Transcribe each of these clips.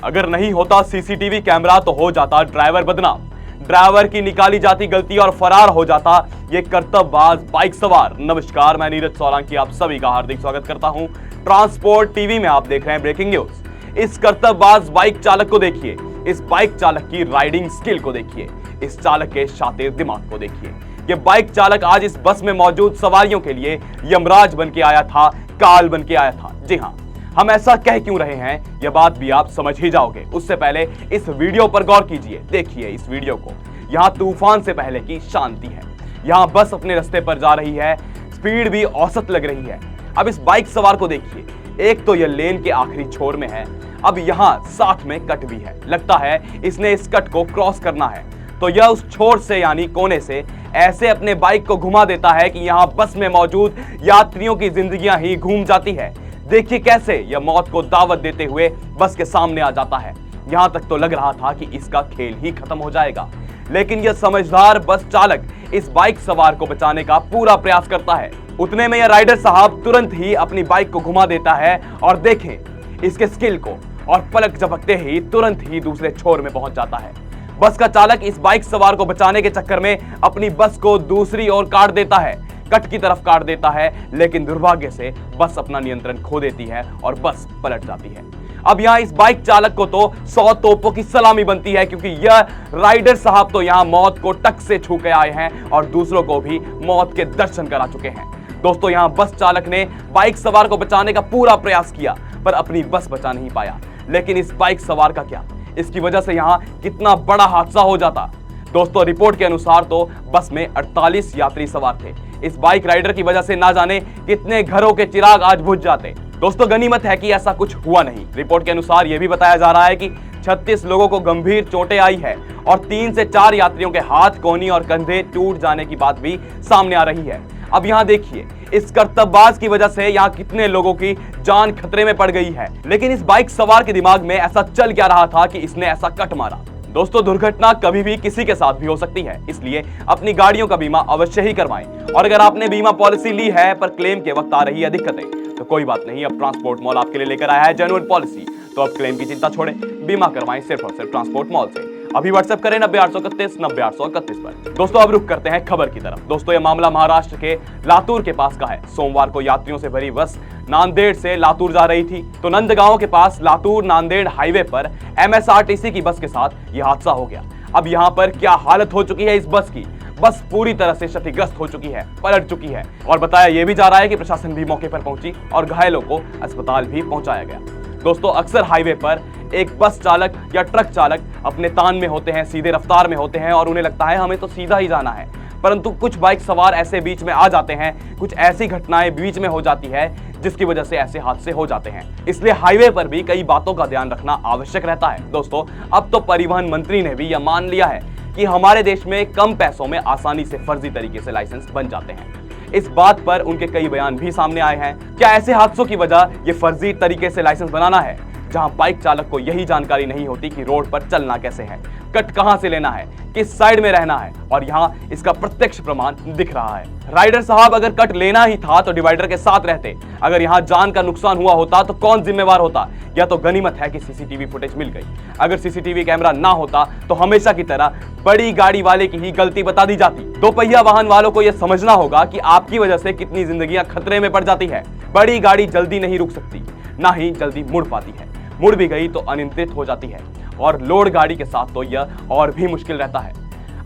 अगर नहीं होता सीसीटीवी कैमरा तो हो जाता ड्राइवर बदनाम, ड्राइवर की निकाली जाती गलती और फरार हो जाता ये कर्तव्यबाज बाइक सवार। नमस्कार, मैं नीरज सोलंकी आप सभी का हार्दिक स्वागत करता हूं। ट्रांसपोर्ट टीवी में आप देख रहे हैं ब्रेकिंग न्यूज। इस कर्तव्यबाज बाइक चालक को देखिए, इस बाइक चालक की राइडिंग स्किल को देखिए, इस चालक के शातिर दिमाग को देखिए। ये बाइक चालक आज इस बस में मौजूद सवारियों के लिए यमराज बन के आया था, काल बन के आया था। जी हाँ, हम ऐसा कह क्यों रहे हैं यह बात भी आप समझ ही जाओगे। उससे पहले इस वीडियो पर गौर कीजिए, देखिए इस वीडियो को। यहाँ तूफान से पहले की शांति है। यहाँ बस अपने रास्ते पर जा रही है, स्पीड भी औसत लग रही है। अब इस बाइक सवार को देखिए, एक तो यह लेन के आखिरी छोर में है, अब यहाँ साथ में कट भी है। लगता है इसने इस कट को क्रॉस करना है, तो यह उस छोर से यानी कोने से ऐसे अपने बाइक को घुमा देता है कि यहाँ बस में मौजूद यात्रियों की जिंदगियां ही घूम जाती है। देखिए कैसे यह मौत को दावत देते हुए बस के सामने आ जाता है। यहां तक तो लग रहा था कि इसका खेल ही खत्म हो जाएगा, लेकिन यह समझदार बस चालक इस बाइक सवार को बचाने का पूरा प्रयास करता है। उतने में यह राइडर साहब तुरंत ही अपनी बाइक को घुमा देता है और देखें इसके स्किल को, और पलक झपकते ही तुरंत ही दूसरे छोर में पहुंच जाता है। बस का चालक इस बाइक सवार को बचाने के चक्कर में अपनी बस को दूसरी ओर काट देता है, कट की तरफ काट देता है, लेकिन दुर्भाग्य से बस अपना नियंत्रण खो देती है और बस पलट जाती है। अब यहाँ इस बाइक चालक को तो 100 तोपों की सलामी बनती है, क्योंकि यह राइडर साहब तो यहाँ मौत को टक से छू के आए हैं और दूसरों को भी मौत के दर्शन करा चुके हैं। दोस्तों, यहाँ बस चालक ने बाइक सवार को बचाने का पूरा प्रयास किया, पर अपनी बस बचा नहीं पाया। लेकिन इस बाइक सवार का क्या, इसकी वजह से यहाँ कितना बड़ा हादसा हो जाता। दोस्तों, रिपोर्ट के अनुसार तो बस में 48 यात्री सवार थे। इस बाइक राइडर की वजह से ना जाने कितने घरों के चिराग आज बुझ जाते। दोस्तों, गनीमत है कि ऐसा कुछ हुआ नहीं। रिपोर्ट के अनुसार यह भी बताया जा रहा है कि 36 लोगों को गंभीर चोटें आई है और 3 से 4 यात्रियों के हाथ, कोहनी और कंधे टूट जाने की बात भी सामने आ रही है। अब यहाँ देखिए, इस कर्तव्यबाज की वजह से यहाँ कितने लोगों की जान खतरे में पड़ गई है। लेकिन इस बाइक सवार के दिमाग में ऐसा चल क्या रहा था कि इसने ऐसा कट मारा। दोस्तों, दुर्घटना कभी भी किसी के साथ भी हो सकती है, इसलिए अपनी गाड़ियों का बीमा अवश्य ही करवाएं। और अगर आपने बीमा पॉलिसी ली है पर क्लेम के वक्त आ रही है दिक्कतें, तो कोई बात नहीं, अब ट्रांसपोर्ट मॉल आपके लिए लेकर आया है जेन्युइन पॉलिसी। तो अब क्लेम की चिंता छोड़ें, बीमा करवाएं सिर्फ और सिर्फ ट्रांसपोर्ट मॉल से। अभी व्हाट्सएप करें 90 831 90 831 पर। दोस्तों, अब रुक करते हैं खबर की तरफ। दोस्तों, यह मामला महाराष्ट्र के लातूर के पास का है। सोमवार को यात्रियों से भरी बस नांदेड़ से लातूर जा रही थी, तो नंदगांव के पास लातूर नांदेड़ हाईवे पर एमएसआरटीसी की बस के साथ यह हादसा हो गया। अब यहाँ पर क्या हालत हो चुकी है इस बस की। बस पूरी तरह से क्षतिग्रस्त हो चुकी है, पलट चुकी है, और बताया यह भी जा रहा है कि प्रशासन भी मौके पर पहुंची और घायलों को अस्पताल भी पहुंचाया गया। दोस्तों, अक्सर हाईवे पर एक बस चालक या ट्रक चालक अपने तान में होते हैं, सीधे रफ्तार में होते हैं और उन्हें लगता है हमें तो सीधा ही जाना है, परंतु कुछ बाइक सवार ऐसे बीच में आ जाते हैं, कुछ ऐसी घटनाएं बीच में हो जाती है जिसकी वजह से ऐसे हादसे हो जाते हैं। इसलिए हाईवे पर भी कई बातों का ध्यान रखना आवश्यक रहता है। दोस्तों, अब तो परिवहन मंत्री ने भी यह मान लिया है कि हमारे देश में कम पैसों में आसानी से फर्जी तरीके से लाइसेंस बन जाते हैं। इस बात पर उनके कई बयान भी सामने आए हैं। क्या ऐसे हादसों की वजह ये फर्जी तरीके से लाइसेंस बनाना है, जहां बाइक चालक को यही जानकारी नहीं होती कि रोड पर चलना कैसे है, कट कहां से लेना है, किस साइड में रहना है, और यहां इसका प्रत्यक्ष प्रमाण दिख रहा है। राइडर साहब, अगर कट लेना ही था तो डिवाइडर के साथ रहते। अगर यहां जान का नुकसान हुआ होता तो कौन जिम्मेवार होता। यह तो गनीमत है कि सीसीटीवी फुटेज मिल गई। अगर सीसीटीवी कैमरा ना होता तो हमेशा की तरह बड़ी गाड़ी वाले की ही गलती बता दी जाती। दो पहिया वाहन वालों को यह समझना होगा कि आपकी वजह से कितनी जिंदगियां खतरे में पड़ जाती है। बड़ी गाड़ी जल्दी नहीं रुक सकती, ना ही जल्दी मुड़ पाती है। मुड़ भी गई तो अनियंत्रित हो जाती है, और लोड गाड़ी के साथ तो यह और भी मुश्किल रहता है।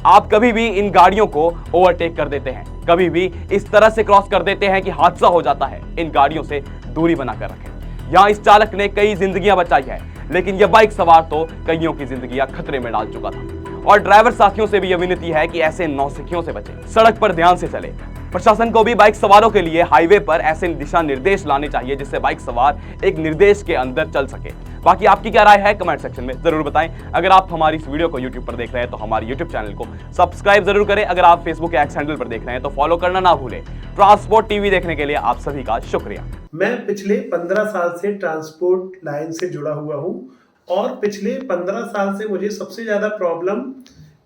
आप कभी भी इन गाड़ियों को ओवरटेक कर देते हैं, कभी भी इस तरह से क्रॉस कर देते हैं कि हादसा हो जाता है। इन गाड़ियों से दूरी बनाकर रखें। यहाँ इस चालक ने कई जिंदगियां बचाई है, लेकिन यह बाइक सवार तो कईयों की जिंदगियां खतरे में डाल चुका था। और ड्राइवर साथियों से भी यह विनती है कि ऐसे नौसिखियों से बचें, सड़क पर ध्यान से चले। प्रशासन को भी बाइक सवारों के लिए हाईवे पर ऐसे दिशा निर्देश लाने चाहिए जिससे बाइक सवार एक निर्देश के अंदर चल सके। बाकी आपकी क्या राय है कमेंट सेक्शन में जरूर बताएं। अगर आप हमारी इस वीडियो को YouTube पर देख रहे हैं तो हमारे YouTube चैनल को सब्सक्राइब जरूर करें। अगर आप Facebook या एक्स हैंडल पर देख रहे हैं तो फॉलो करना ना भूलें। ट्रांसपोर्ट टीवी देखने के लिए आप सभी का शुक्रिया। मैं पिछले 15 साल से ट्रांसपोर्ट लाइन से जुड़ा हुआ हूं और पिछले 15 साल से मुझे सबसे ज्यादा प्रॉब्लम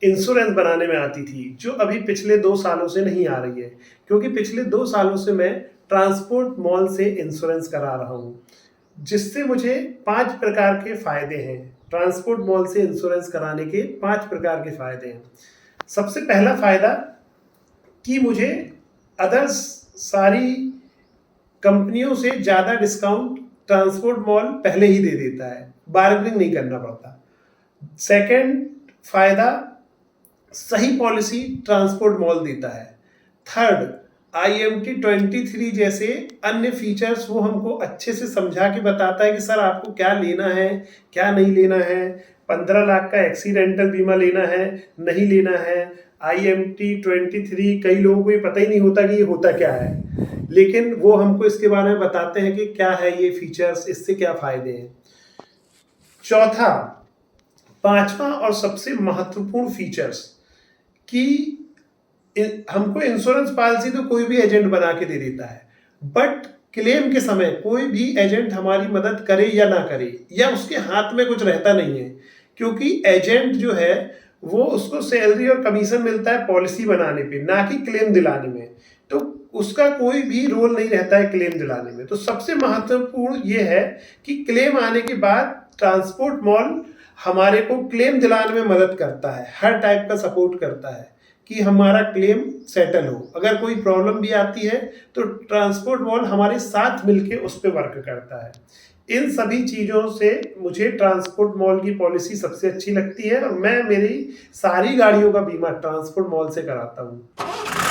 इंश्योरेंस बनाने में आती थी, जो अभी पिछले 2 सालों से नहीं आ रही है, क्योंकि पिछले 2 सालों से मैं ट्रांसपोर्ट मॉल से इंश्योरेंस करा रहा हूं, जिससे मुझे 5 प्रकार के फायदे हैं। ट्रांसपोर्ट मॉल से इंश्योरेंस कराने के 5 प्रकार के फायदे हैं। सबसे पहला फायदा कि मुझे अदर्स सारी कंपनियों से ज़्यादा डिस्काउंट ट्रांसपोर्ट मॉल पहले ही दे देता है, बार्गेनिंग नहीं करना पड़ता। सेकंड फायदा, सही पॉलिसी ट्रांसपोर्ट मॉल देता है। थर्ड, IMT 23 जैसे अन्य फीचर्स वो हमको अच्छे से समझा के बताता है कि सर आपको क्या लेना है, क्या नहीं लेना है। 15 लाख का एक्सीडेंटल बीमा लेना है, नहीं लेना है। IMT 23 कई लोगों को ये पता ही नहीं होता कि ये होता क्या है, लेकिन वो हमको इसके बारे में बताते हैं कि क्या है ये फीचर्स, इससे क्या फायदे हैं। चौथा, पांचवा और सबसे महत्वपूर्ण फीचर्स कि हमको इंश्योरेंस पॉलिसी तो कोई भी एजेंट बना के दे देता है, बट क्लेम के समय कोई भी एजेंट हमारी मदद करे या ना करे, या उसके हाथ में कुछ रहता नहीं है, क्योंकि एजेंट जो है वो उसको सैलरी और कमीशन मिलता है पॉलिसी बनाने पे, ना कि क्लेम दिलाने में। तो उसका कोई भी रोल नहीं रहता है क्लेम दिलाने में। तो सबसे महत्वपूर्ण ये है कि क्लेम आने के बाद ट्रांसपोर्ट मॉल हमारे को क्लेम दिलाने में मदद करता है, हर टाइप का सपोर्ट करता है कि हमारा क्लेम सेटल हो। अगर कोई प्रॉब्लम भी आती है तो ट्रांसपोर्ट मॉल हमारे साथ मिलके उस पर वर्क करता है। इन सभी चीज़ों से मुझे ट्रांसपोर्ट मॉल की पॉलिसी सबसे अच्छी लगती है और मैं मेरी सारी गाड़ियों का बीमा ट्रांसपोर्ट मॉल से कराता हूँ।